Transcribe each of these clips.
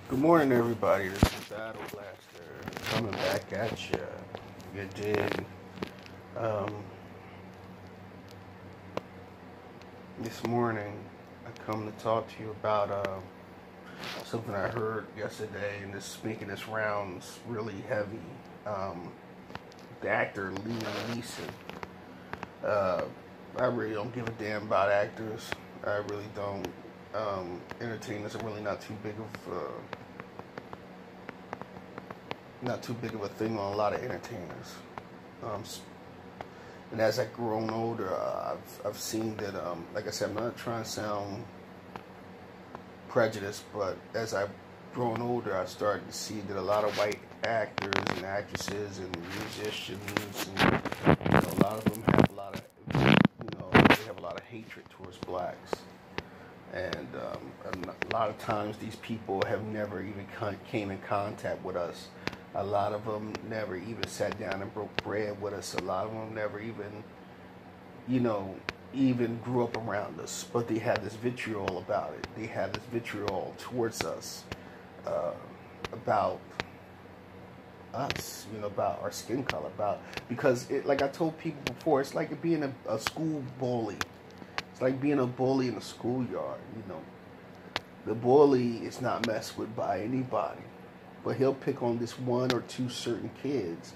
Good morning, everybody. This is Battle Blaster coming back at you. You dig? Um, this morning, I come to talk to you about something I heard yesterday, and this making this rounds really heavy. Um, the actor Liam Neeson. Uh, I really don't give a damn about actors. I really don't. Entertainers are really not too big of a thing on a lot of entertainers. Um, and as I've grown older, I've seen that. Like I said, I'm not trying to sound prejudiced, but as I've grown older, I started to see that a lot of white actors and actresses and musicians, and a lot of them have a lot of, they have a lot of hatred towards blacks. And a lot of times these people have never even came in contact with us. A lot of them never even sat down and broke bread with us. A lot of them never even, even grew up around us. But they have this vitriol about it. They have this vitriol towards us, uh, about us, about our skin color, because like I told people before, it's like being a school bully. It's like being a bully in a schoolyard. The bully is not messed with by anybody, but he'll pick on this one or two certain kids,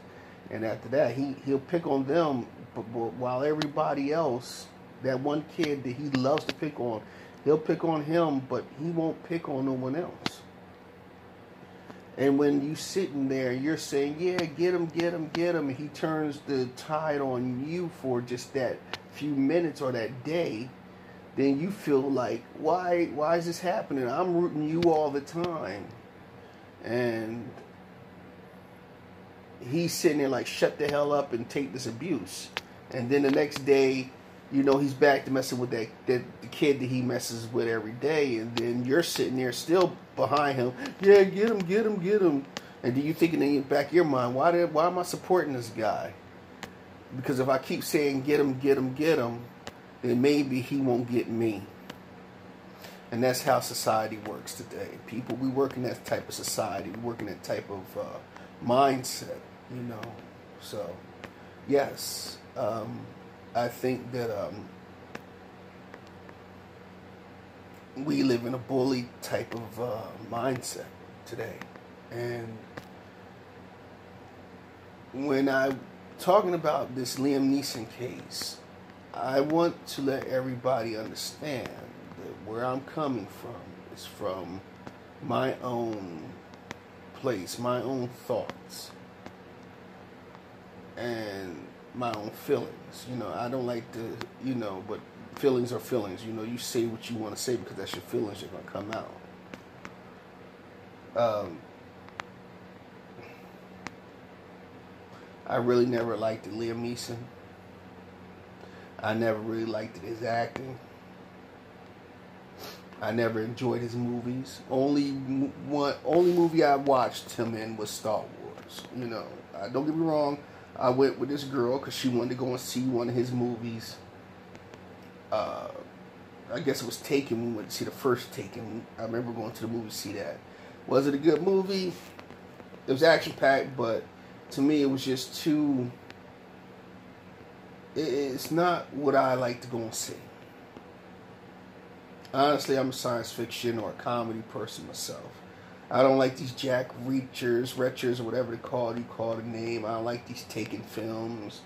and after that, he'll pick on them. But while everybody else, that one kid that he loves to pick on, he'll pick on him, but he won't pick on no one else. And when you sitting there, you're saying, "Yeah, get him, get him, get him," and he turns the tide on you for just that few minutes or that day, then you feel like, why is this happening? I'm rooting you all the time. And he's sitting there like, shut the hell up and take this abuse. And then the next day, he's back to messing with the kid that he messes with every day. And then you're sitting there still behind him. Yeah, get him, get him, get him. And do you thinking in the back of your mind, why am I supporting this guy? Because if I keep saying get him, get him, get him, then maybe he won't get me. And that's how society works today. We work in that type of society. We work in that type of mindset. So, yes, I think that we live in a bully type of mindset today. And when I'm talking about this Liam Neeson case, I want to let everybody understand that where I'm coming from is from my own place, my own thoughts, and my own feelings. I don't like to, but feelings are feelings. You say what you want to say because that's your feelings that are going to come out. I really never liked Liam Neeson. I never really liked his acting. I never enjoyed his movies. Only movie I watched him in was Star Wars. Don't get me wrong. I went with this girl because she wanted to go and see one of his movies. I guess it was Taken. We went to see the first Taken. I remember going to the movie to see that. Was it a good movie? It was action packed, but to me, it was just too. It's not what I like to go and see. Honestly, I'm a science fiction or a comedy person myself. I don't like these Jack Reachers, or whatever they call it. You call the name. I don't like these Taken films.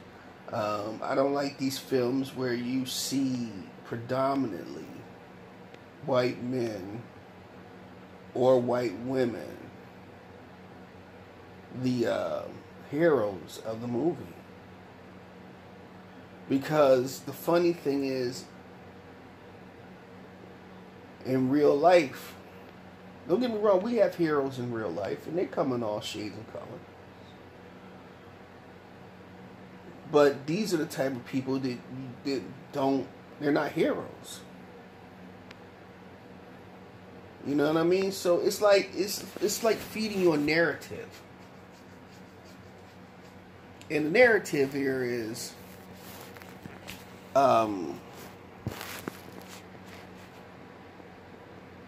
I don't like these films where you see predominantly white men or white women, the heroes of the movie. Because the funny thing is, in real life, don't get me wrong, we have heroes in real life, and they come in all shades of color. But these are the type of people that they're not heroes. You know what I mean? So it's like feeding you a narrative. And the narrative here is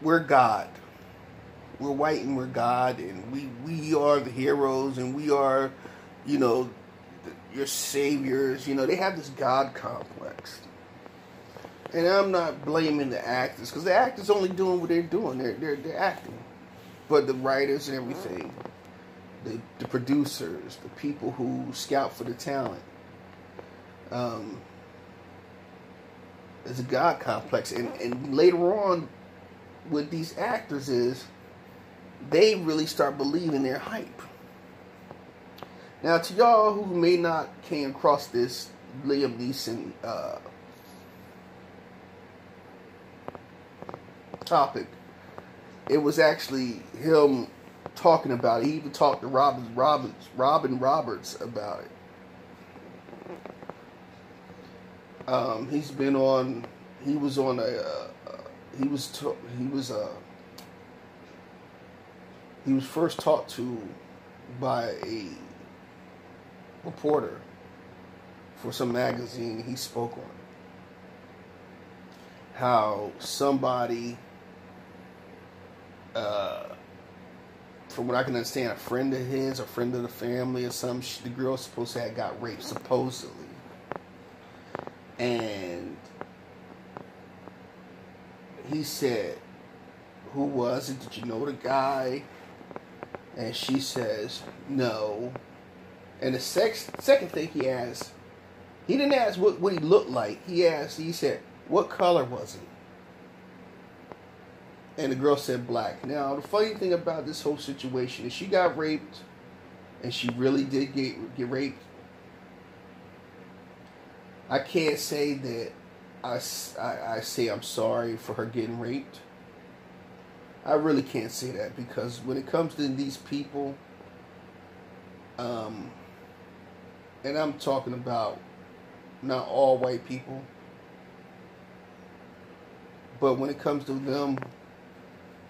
we're God. we're white and we're God, and we are the heroes, and we are, you know, your saviors. You know, they have this God complex. And I'm not blaming the actors, because the actors only doing what they're doing. They're acting. But the writers and everything, the producers, the people who scout for the talent, there's a God complex. And later on with these actors is they really start believing their hype. Now, to y'all who may not came across this Liam Neeson topic, it was actually him talking about it. He even talked to Robin Roberts about it. He was first talked to by a reporter for some magazine. He spoke on how somebody, from what I can understand, a friend of his, a friend of the family, or something, the girl supposed to have got raped, supposedly. And he said, who was it? Did you know the guy? And she says, no. And the second thing he asked, he didn't ask what he looked like. He said, what color was he? And the girl said black. Now, the funny thing about this whole situation is she got raped, and she really did get raped. I can't say that I say I'm sorry for her getting raped. I really can't say that, because when it comes to these people, and I'm talking about not all white people, but when it comes to them,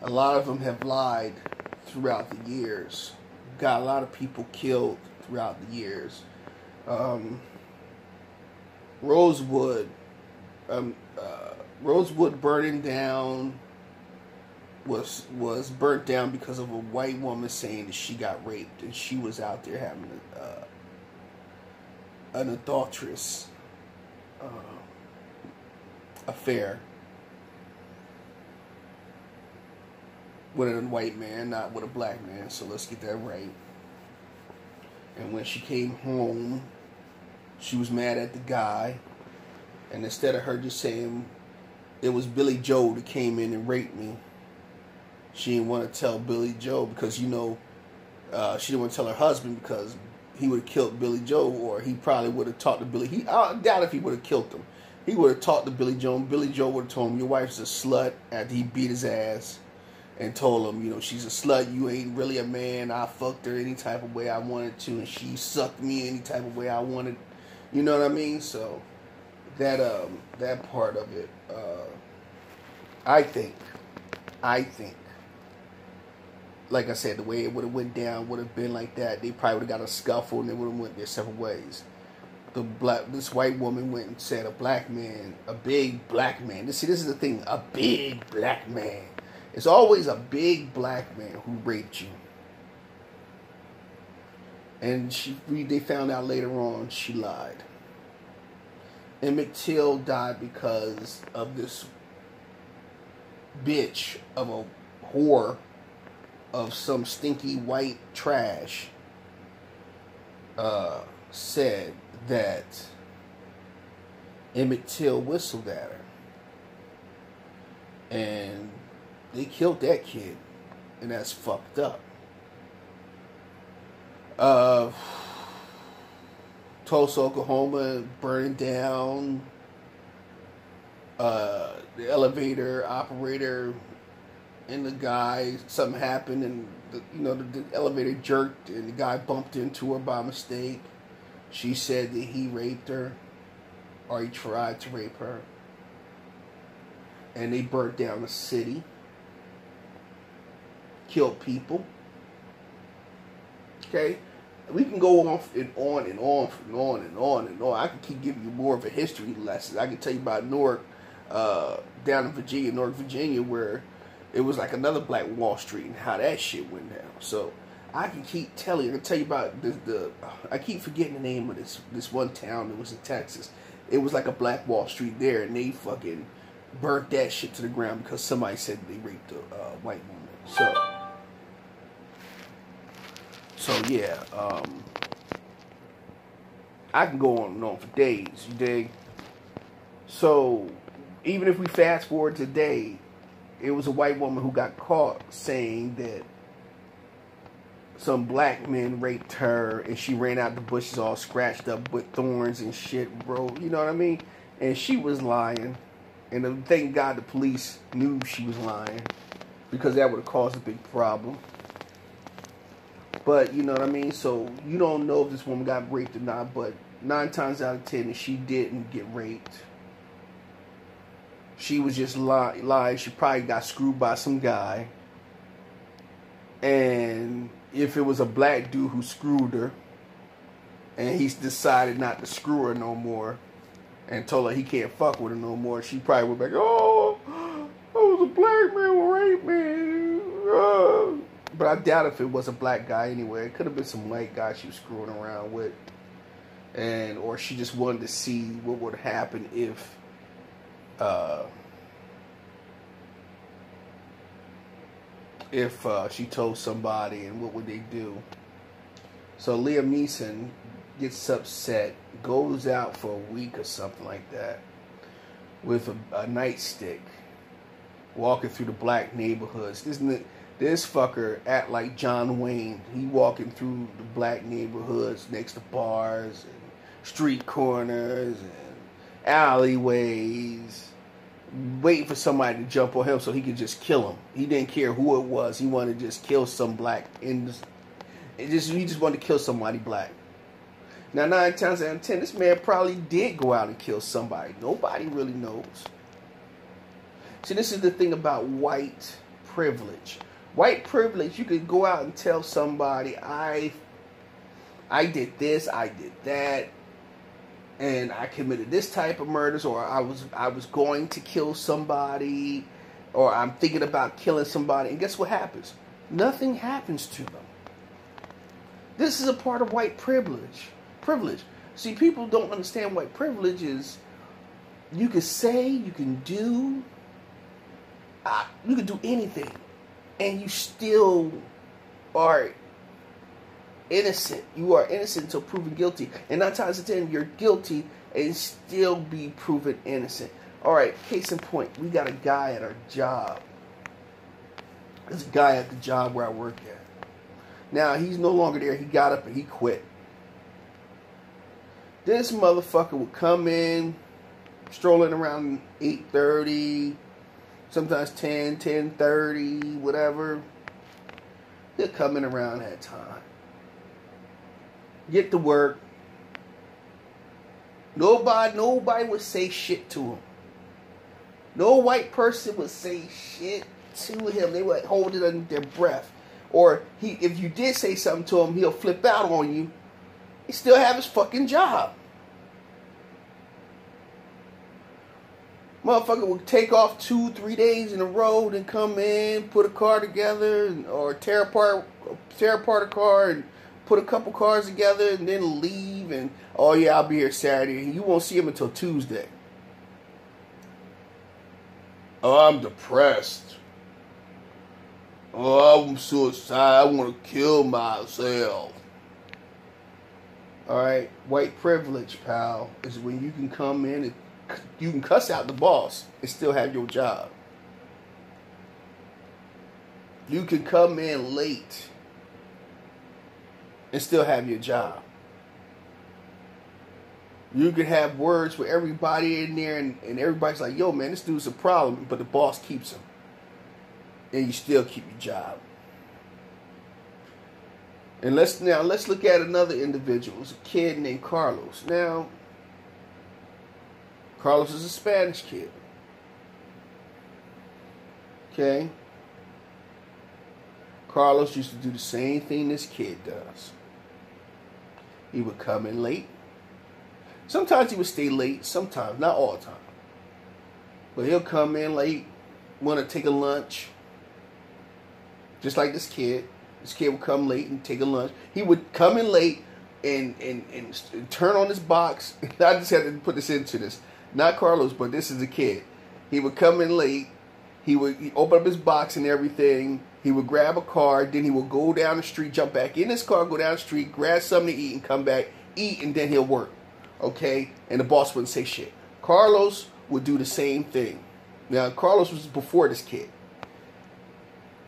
a lot of them have lied throughout the years. Got a lot of people killed throughout the years. Rosewood burning down was burnt down because of a white woman saying that she got raped, and she was out there having an adulterous affair with a white man, not with a black man. So let's get that right. And when she came home, she was mad at the guy, and instead of her just saying it was Billy Joe that came in and raped me, she didn't want to tell Billy Joe, because she didn't want to tell her husband, because he would have killed Billy Joe, or he probably would have talked to Billy. I doubt if he would have killed him. He would have talked to Billy Joe, and Billy Joe would have told him, your wife's a slut, after he beat his ass and told him, she's a slut, you ain't really a man, I fucked her any type of way I wanted to, and she sucked me any type of way I wanted. You know what I mean? So that part of it, I think, like I said, the way it would have went down would have been like that. They probably would have got a scuffle, and they would have went their separate ways. This white woman went and said a big black man. This is the thing, a big black man. It's always a big black man who raped you. And they found out later on she lied. Emmett Till died because of this bitch of a whore of some stinky white trash said that Emmett Till whistled at her. And they killed that kid. And that's fucked up. Tulsa, Oklahoma, burning down. The elevator operator and the guy, something happened, and the elevator jerked, and the guy bumped into her by mistake. She said that he raped her, or he tried to rape her. And they burnt down the city, killed people. Okay? We can go on and on and on and on and on and on. I can keep giving you more of a history lesson. I can tell you about Newark, down in Virginia, North Virginia, where it was like another Black Wall Street and how that shit went down. So I can keep telling you. I can tell you about the I keep forgetting the name of this one town that was in Texas. It was like a Black Wall Street there, and they fucking burnt that shit to the ground because somebody said they raped a white woman. So yeah, I can go on and on for days. You dig? So even if we fast forward today, it was a white woman who got caught saying that some black men raped her, and she ran out the bushes all scratched up with thorns and shit, bro. You know what I mean? And she was lying. And thank God the police knew she was lying, because that would have caused a big problem. But, you know what I mean? So, you don't know if this woman got raped or not, but 9 times out of 10, if she didn't get raped, she was just lying. She probably got screwed by some guy. And if it was a black dude who screwed her, and he's decided not to screw her no more, and told her he can't fuck with her no more, she probably went back, oh, it was a black man who raped me. But I doubt if it was a black guy anyway. It could have been some white guy she was screwing around with. Or she just wanted to see what would happen if she told somebody, and what would they do. So Liam Neeson gets upset, goes out for a week or something like that with a nightstick, walking through the black neighborhoods. This fucker act like John Wayne. He walking through the black neighborhoods next to bars and street corners and alleyways, waiting for somebody to jump on him so he could just kill him. He didn't care who it was. He wanted to just kill some black. He just wanted to kill somebody black. Now, 9 times out of 10, this man probably did go out and kill somebody. Nobody really knows. See, this is the thing about white privilege. White privilege, you could go out and tell somebody, I did this, I did that, and I committed this type of murders, or I was going to kill somebody, or I'm thinking about killing somebody, and guess what happens? Nothing happens to them. This is a part of white privilege. See, people don't understand white privilege is you can say, you can do anything, and you still are innocent. You are innocent until proven guilty. And 9 times out of 10, you're guilty and still be proven innocent. Alright, case in point, we got a guy at our job. There's a guy at the job where I work at. Now, he's no longer there. He got up and he quit. This motherfucker would come in, strolling around 8:30, sometimes 10, 10:30, whatever. He'll come in around that time. Get to work. Nobody would say shit to him. No white person would say shit to him. They would hold it under their breath. Or if you did say something to him, he'll flip out on you. He still have his fucking job. Motherfucker would take off 2-3 days in a row, then come in, put a car together, or tear apart a car and put a couple cars together, and then leave. And oh yeah, I'll be here Saturday. You won't see him until Tuesday. Oh, I'm depressed. Oh, I'm suicidal. I want to kill myself. Alright, white privilege, pal, is when you can come in and you can cuss out the boss and still have your job. You can come in late and still have your job. You can have words with everybody in there, and everybody's like, yo, man, this dude's a problem, but the boss keeps him. And you still keep your job. And let's look at another individual. It's a kid named Carlos. Now, Carlos is a Spanish kid. Okay? Carlos used to do the same thing this kid does. He would come in late. Sometimes he would stay late. Sometimes, not all the time. But he'll come in late, want to take a lunch, Just like this kid. This kid would come late and take a lunch. He would come in late and turn on his box. I just had to put this into this. Not Carlos, but this is a kid. He would come in late. He'd open up his box and everything. He would grab a card. Then he would go down the street, jump back in his car, go down the street, grab something to eat, and come back, eat, and then he'll work. Okay? And the boss wouldn't say shit. Carlos would do the same thing. Now, Carlos was before this kid.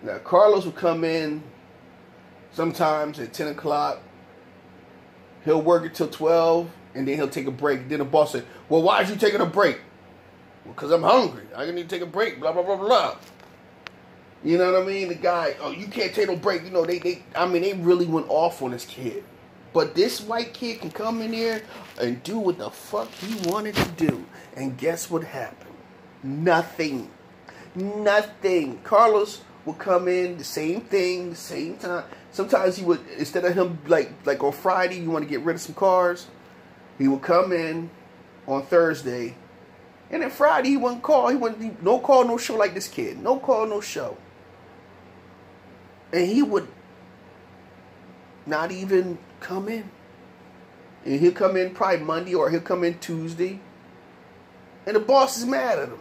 Now, Carlos would come in sometimes at 10 o'clock. He'll work until 12, and then he'll take a break. Then the boss said, well, why are you taking a break? Well, because I'm hungry. I need to take a break, blah, blah, blah, blah. You know what I mean? The guy, oh, you can't take no break. You know, they really went off on this kid. But this white kid can come in here and do what the fuck he wanted to do. And guess what happened? Nothing. Nothing. Carlos would come in, the same thing, the same time. Sometimes he would, instead of him, like on Friday, you want to get rid of some cars, he would come in on Thursday, and then Friday he wouldn't call. He wouldn't, no call, no show like this kid. No call, no show. And he would not even come in. And he'll come in probably Monday, or he'll come in Tuesday, and the boss is mad at him.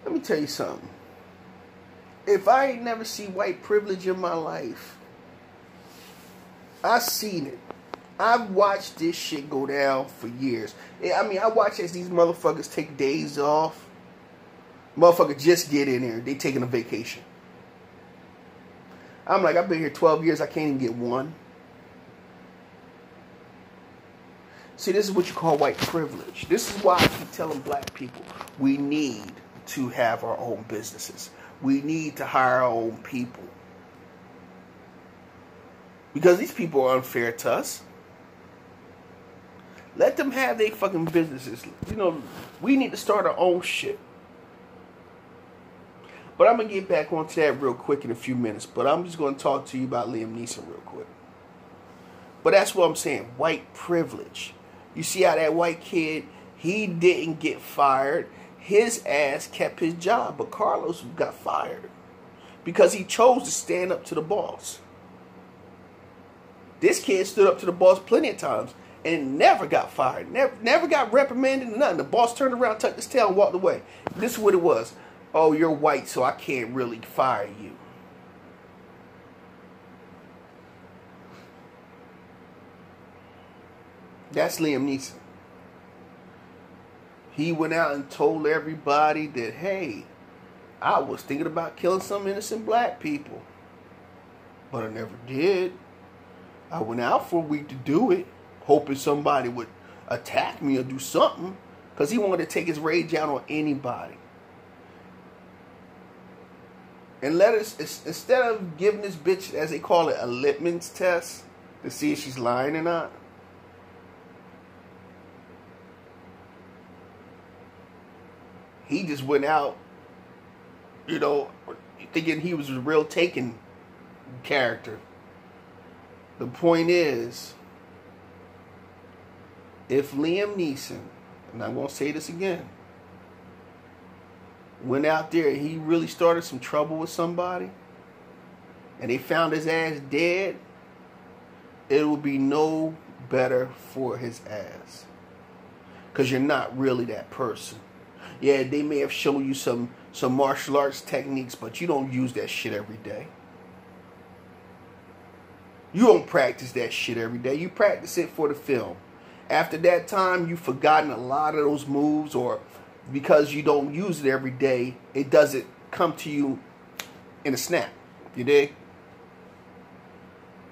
Let me tell you something. If I ain't never see white privilege in my life, I seen it. I've watched this shit go down for years. I mean, I watch as these motherfuckers take days off. Motherfuckers just get in there. They taking a vacation. I'm like, I've been here 12 years. I can't even get one. See, this is what you call white privilege. This is why I keep telling black people we need to have our own businesses. We need to hire our own people. Because these people are unfair to us. Let them have their fucking businesses. You know, we need to start our own shit. But I'm going to get back onto that real quick in a few minutes. But I'm just going to talk to you about Liam Neeson real quick. But that's what I'm saying. White privilege. You see how that white kid, he didn't get fired. His ass kept his job. But Carlos got fired. Because he chose to stand up to the boss. This kid stood up to the boss plenty of times. And never got fired. Never got reprimanded or nothing. The boss turned around, tucked his tail, and walked away. This is what it was. Oh, you're white, so I can't really fire you. That's Liam Neeson. He went out and told everybody that, hey, I was thinking about killing some innocent black people. But I never did. I went out for a week to do it, hoping somebody would attack me or do something. Because he wanted to take his rage out on anybody. And let us, instead of giving this bitch, as they call it, a litmus test to see if she's lying or not, he just went out, you know, thinking he was a real Taken character. The point is, if Liam Neeson, and I'm going to say this again, went out there and he really started some trouble with somebody, and they found his ass dead, it will be no better for his ass. Because you're not really that person. Yeah, they may have shown you some martial arts techniques, but you don't use that shit every day. You don't practice that shit every day. You practice it for the film. After that time, you've forgotten a lot of those moves, or because you don't use it every day, it doesn't come to you in a snap. You dig?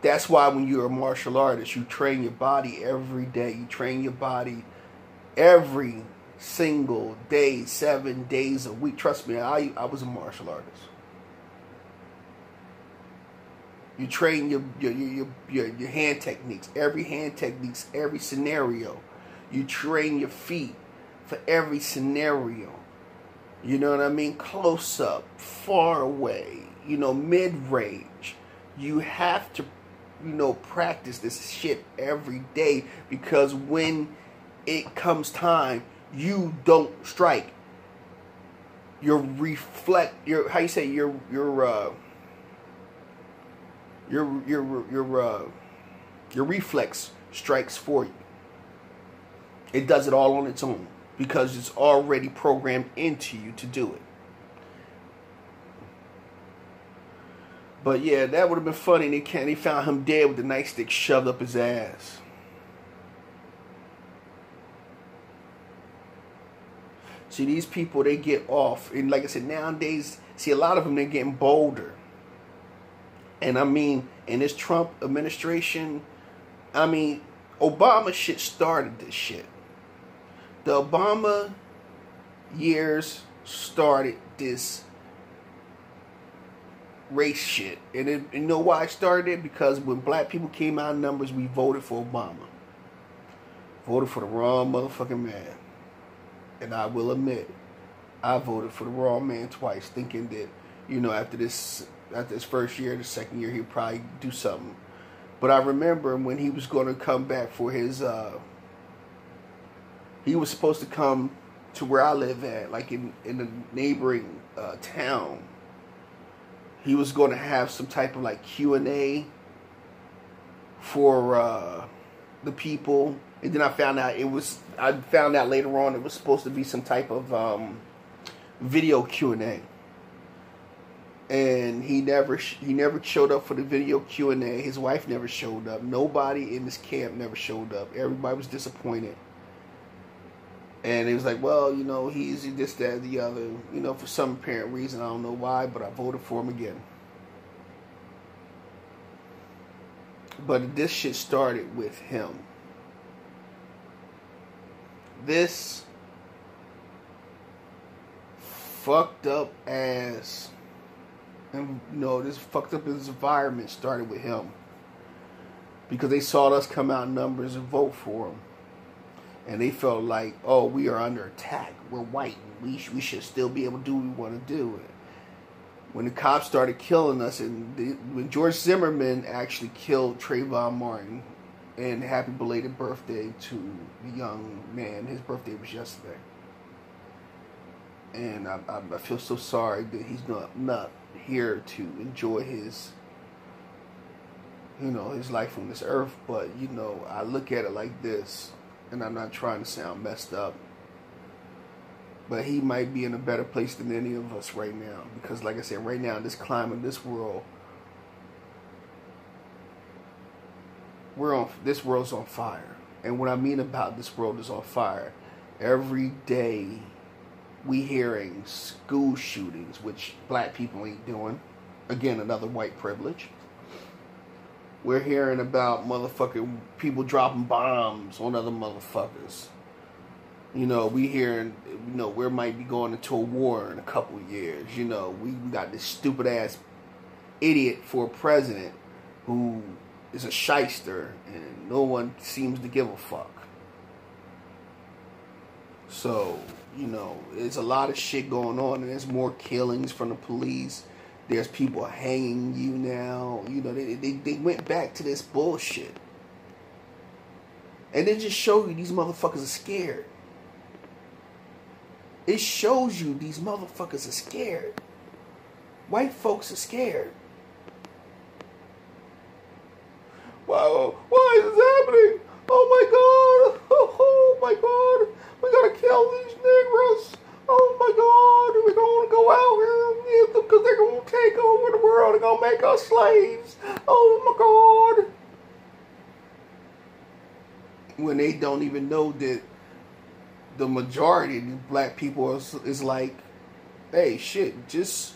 That's why when you're a martial artist, you train your body every day. You train your body every single day, 7 days a week. Trust me, I was a martial artist. You train your hand techniques, every hand techniques, every scenario. You train your feet for every scenario. You know what I mean? Close up, far away, you know, mid-range. You have to, you know, practice this shit every day, because when it comes time, you don't strike. your reflect your how you say your reflex strikes for you. It does it all on its own because it's already programmed into you to do it. But yeah, that would have been funny. They found him dead with the nightstick shoved up his ass. See, these people, they get off. And like I said, nowadays, see, a lot of them, they're getting bolder. And I mean, in this Trump administration, I mean, Obama shit started this shit. The Obama years started this race shit. And you know why I started it? Because when black people came out in numbers, we voted for Obama. Voted for the wrong motherfucking man. And I will admit, I voted for the wrong man twice, thinking that, you know, after this first year, the second year, he'd probably do something. But I remember when he was going to come back for his, he was supposed to come to where I live at, like in a neighboring town. He was going to have some type of like Q&A for the people. And then I found out later on it was supposed to be some type of video Q&A. And he never showed up for the video Q&A. His wife never showed up. Nobody in this camp never showed up. Everybody was disappointed. And it was like, well, you know, he's this, that, the other. You know, for some apparent reason, I don't know why, but I voted for him again. But this shit started with him. This fucked up ass, and you know, this fucked up his environment started with him. Because they saw us come out in numbers and vote for him. And they felt like, oh, we are under attack. We're white. We should still be able to do what we want to do. When the cops started killing us, and when George Zimmerman actually killed Trayvon Martin, and happy belated birthday to the young man. His birthday was yesterday. And I feel so sorry that he's not here to enjoy his, you know, his life on this earth. But, you know, I look at it like this. And I'm not trying to sound messed up, but he might be in a better place than any of us right now. Because like I said, right now, this climate, this world, this world's on fire. And what I mean about this world is on fire, every day we hearing school shootings, which black people ain't doing. Again, another white privilege. We're hearing about motherfucking people dropping bombs on other motherfuckers. You know, we hearing, you know, we might be going into a war in a couple of years. You know, we got this stupid ass idiot for a president who is a shyster and no one seems to give a fuck. So, you know, there's a lot of shit going on, and there's more killings from the police. There's people hanging you now. You know, they went back to this bullshit. And they just show you these motherfuckers are scared. It shows you these motherfuckers are scared. White folks are scared. Wow, why is this happening? Oh my God. Oh my God. We gotta kill these Negroes. Oh my God, we're gonna go out here because they're gonna take over the world. They're gonna make us slaves. Oh my God. When they don't even know that the majority of the black people is like, hey, shit, just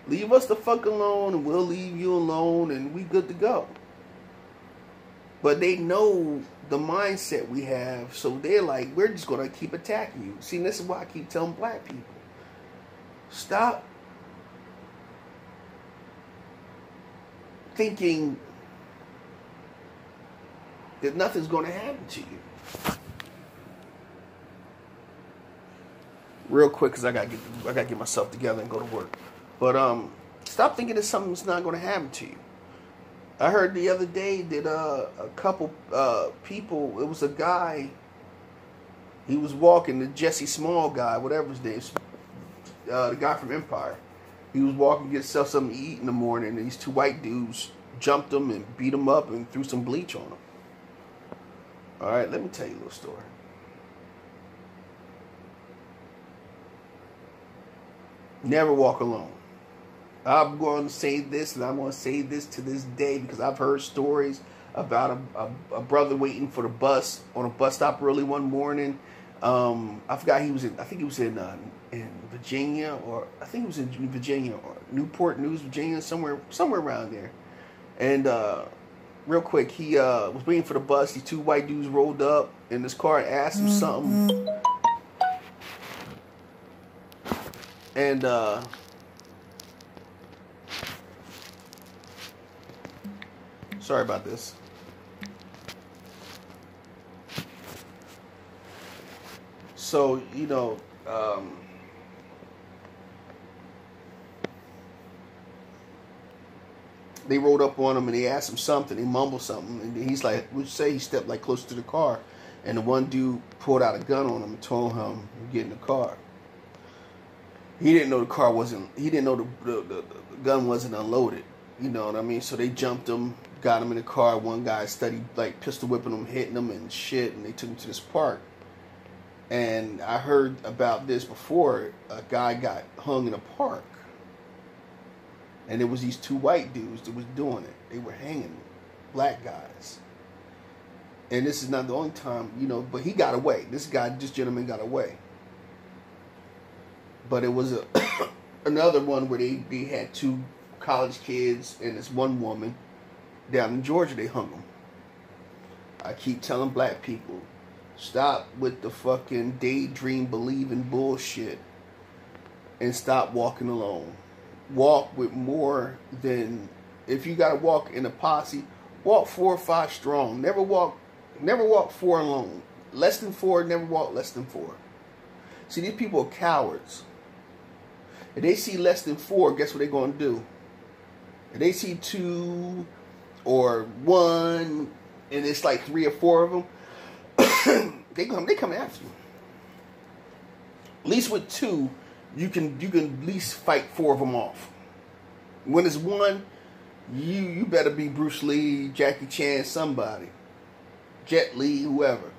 leave us the fuck alone and we'll leave you alone and we good to go. But they know the mindset we have, so they're like, we're just going to keep attacking you. See, this is why I keep telling black people, stop thinking that nothing's going to happen to you. Real quick, because I gotta get myself together and go to work. But stop thinking that something's not going to happen to you. I heard the other day that a couple people, it was a guy, he was walking, the Jesse Small guy, whatever his name is, the guy from Empire. He was walking to get himself something to eat in the morning, and these two white dudes jumped him and beat him up and threw some bleach on him. All right, let me tell you a little story. Never walk alone. I'm going to say this, and I'm going to say this to this day because I've heard stories about a brother waiting for the bus on a bus stop early one morning. I forgot he was in. I think he was in Virginia, or I think he was in Virginia or Newport News, Virginia, somewhere around there. And real quick, he was waiting for the bus. These two white dudes rolled up in this car and asked him something. And sorry about this. So, you know, they rolled up on him and they asked him something. He mumbled something, and he's like, would you say he stepped like close to the car, and the one dude pulled out a gun on him and told him, get in the car. He didn't know the car wasn't, he didn't know the gun wasn't unloaded. You know what I mean? So they jumped him, got him in the car. One guy studied like pistol whipping him, hitting him and shit, and they took him to this park. And I heard about this before. A guy got hung in a park. And it was these two white dudes that was doing it. They were hanging black guys. And this is not the only time, you know, but he got away. This gentleman got away. But it was another one where they had two college kids and this one woman down in Georgia. They hung them. I keep telling black people, stop with the fucking daydream believing bullshit and stop walking alone. Walk with more than, if you gotta walk in a posse, walk 4 or 5 strong. Never walk 4 alone. Less than 4, never walk less than 4. See, these people are cowards. If they see less than 4, guess what they're gonna do? If they see 2 or 1 and it's like 3 or 4 of them, they come after you. At least with 2, you can at least fight 4 of them off. When it's 1, you better be Bruce Lee, Jackie Chan, somebody, Jet Li, whoever.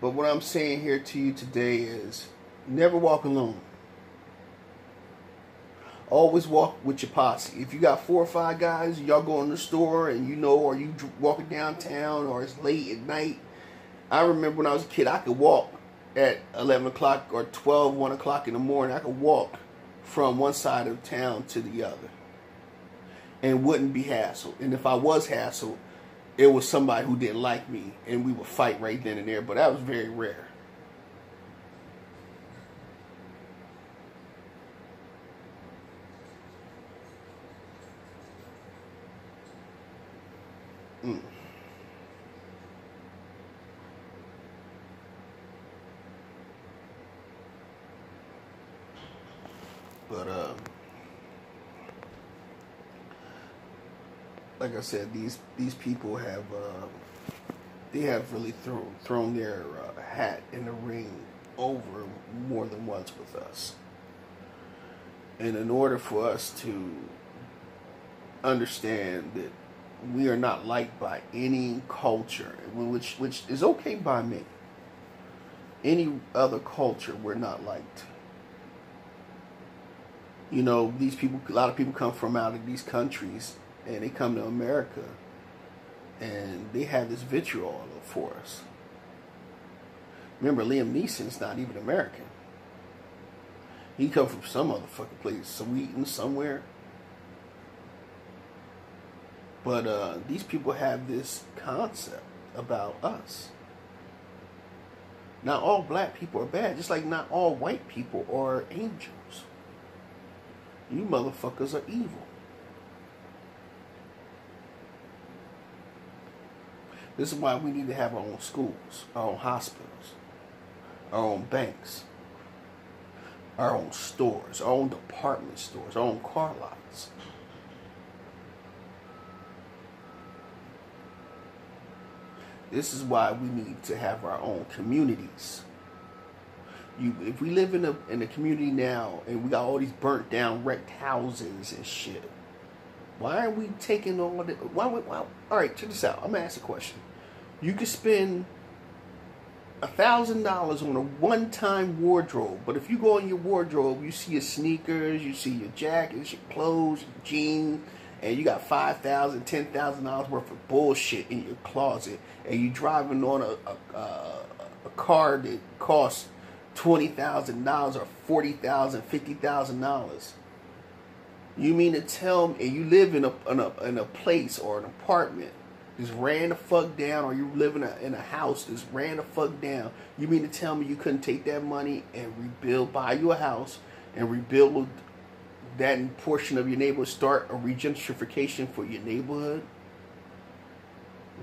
But what I'm saying here to you today is, never walk alone. Always walk with your posse. If you got 4 or 5 guys, y'all go in the store and you know, or you walking downtown, or it's late at night. I remember when I was a kid, I could walk at 11 o'clock or 12, 1 o'clock in the morning. I could walk from one side of town to the other and wouldn't be hassled. And if I was hassled, it was somebody who didn't like me, and we would fight right then and there. But that was very rare. But like I said, these people have they have really thrown their hat in the ring over more than once with us. And in order for us to understand that we are not liked by any culture, which is okay by me. Any other culture, we're not liked. You know, these people, a lot of people come from out of these countries, and they come to America, and they have this vitriol for us. Remember, Liam Neeson's not even American. He come from some motherfucking place, Sweden, somewhere. But these people have this concept about us. Not all black people are bad, just like not all white people are angels. You motherfuckers are evil. This is why we need to have our own schools, our own hospitals, our own banks, our own stores, our own department stores, our own car lots. This is why we need to have our own communities. If we live in a community now and we got all these burnt down, wrecked houses and shit, why aren't we taking all the? Why? All right, check this out. I'm gonna ask a question. You could spend $1,000 on a one-time wardrobe, but if you go in your wardrobe, you see your sneakers, you see your jackets, your clothes, your jeans, and you got $5,000, $10,000 worth of bullshit in your closet, and you driving on a car that costs $20,000 or $40,000, $50,000. You mean to tell me, and you live in a place or an apartment just ran the fuck down, or you live in a house that's ran the fuck down? You mean to tell me you couldn't take that money and rebuild, buy you a house and rebuild that portion of your neighborhood, start a regentrification for your neighborhood,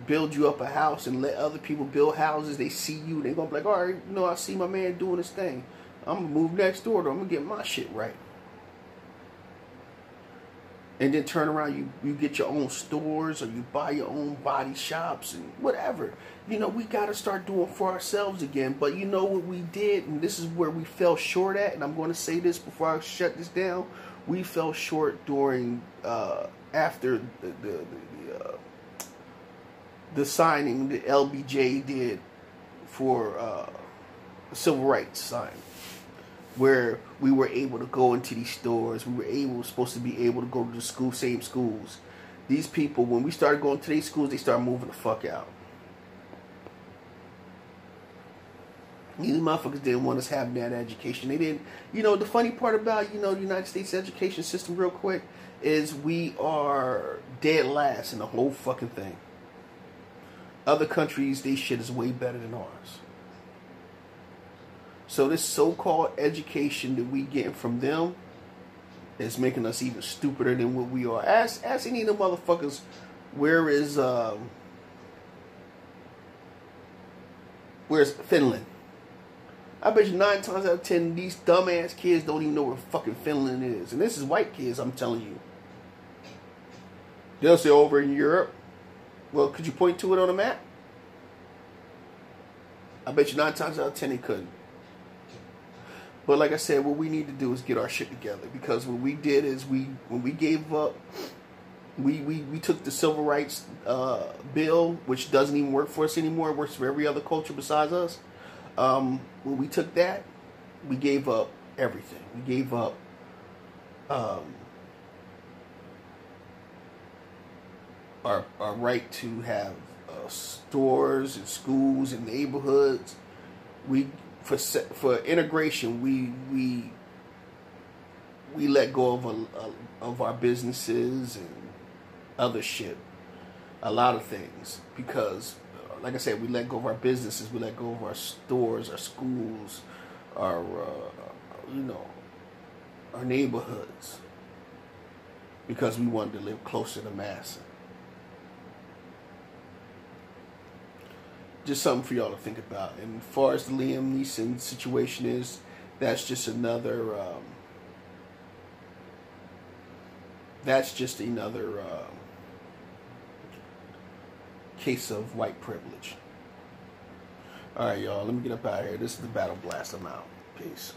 build you up a house and let other people build houses? They see you, they're gonna be like, all right, you know, I see my man doing this thing, I'm gonna move next door to him, I'm gonna get my shit right. And then turn around, you get your own stores, or you buy your own body shops and whatever. You know, we got to start doing for ourselves again. But you know what we did, and this is where we fell short at, and I'm going to say this before I shut this down. We fell short during, after the signing that LBJ did for the civil rights sign, where we were able to go into these stores. We were supposed to be able to go to the school, same schools. These people, when we started going to these schools, they started moving the fuck out. These motherfuckers didn't want us having that education. They didn't. You know, the funny part about, you know, the United States education system, real quick, is we are dead last in the whole fucking thing. Other countries, they shit is way better than ours. So this so-called education that we getting from them is making us even stupider than what we are. Ask any of them motherfuckers, where's Finland? I bet you 9 times out of 10 these dumbass kids don't even know where fucking Finland is. And this is white kids, I'm telling you. They'll say over in Europe. Well, could you point to it on a map? I bet you 9 times out of 10 they couldn't. But like I said, what we need to do is get our shit together, because what we did is when we gave up, we took the civil rights bill, which doesn't even work for us anymore. It works for every other culture besides us. When we took that, we gave up everything. We gave up our right to have stores and schools and neighborhoods. For integration, we let go of our businesses and other shit, a lot of things, because, like I said, we let go of our businesses, we let go of our stores, our schools, our our neighborhoods, because we wanted to live closer to Massa. Just something for y'all to think about. And as far as the Liam Neeson situation is, that's just another case of white privilege. Alright, y'all, let me get up out of here. This is the Battle Blast. I'm out. Peace.